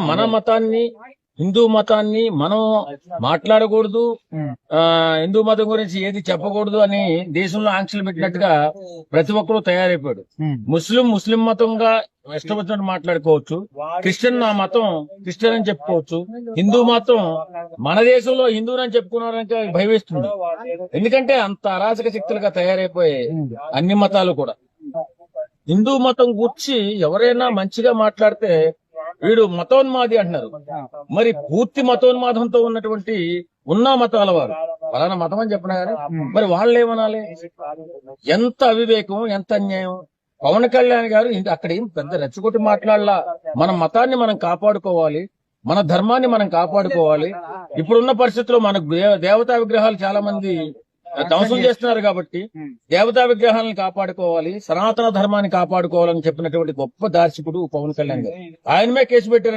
మన మతాన్ని, హిందూ మతాన్ని మనం మాట్లాడకూడదు, హిందూ మతం గురించి ఏది చెప్పకూడదు అని దేశంలో ఆంక్షలు పెట్టినట్టుగా ప్రతి ఒక్కరూ తయారైపోయాడు. ముస్లిం మతంగా ఇష్టం వచ్చినట్టు మాట్లాడుకోవచ్చు, క్రిస్టియన్ నా మతం క్రిస్టియన్ అని చెప్పుకోవచ్చు, హిందూ మతం మన దేశంలో హిందువునని చెప్పుకున్నారంటే భయవేస్తుంది. ఎందుకంటే అంత అరాచక శక్తులుగా తయారైపోయాయి అన్ని మతాలు కూడా. హిందూ మతం గురించి ఎవరైనా మంచిగా మాట్లాడితే వీడు మతోన్మాది అంటున్నారు. మరి పూర్తి మతోన్మాదంతో ఉన్నటువంటి మతాల వారు ఫలానా మతం అని చెప్పినా గానీ మరి వాళ్ళు ఏమనాలి? ఎంత అవివేకం, ఎంత అన్యాయం! పవన్ కళ్యాణ్ గారు అక్కడ ఏం పెద్ద రెచ్చగొట్టి మాట్లాడలా. మన మతాన్ని మనం కాపాడుకోవాలి, మన ధర్మాన్ని మనం కాపాడుకోవాలి. ఇప్పుడున్న పరిస్థితుల్లో మనకు దేవతా విగ్రహాలు చాలా మంది ధ్వంసం చేస్తున్నారు కాబట్టి దేవతా విగ్రహాలను కాపాడుకోవాలి, సనాతన ధర్మాన్ని కాపాడుకోవాలని చెప్పినటువంటి గొప్ప దార్శకుడు పవన్ కళ్యాణ్ గారు. ఆయనమే కేసు పెట్టారంటే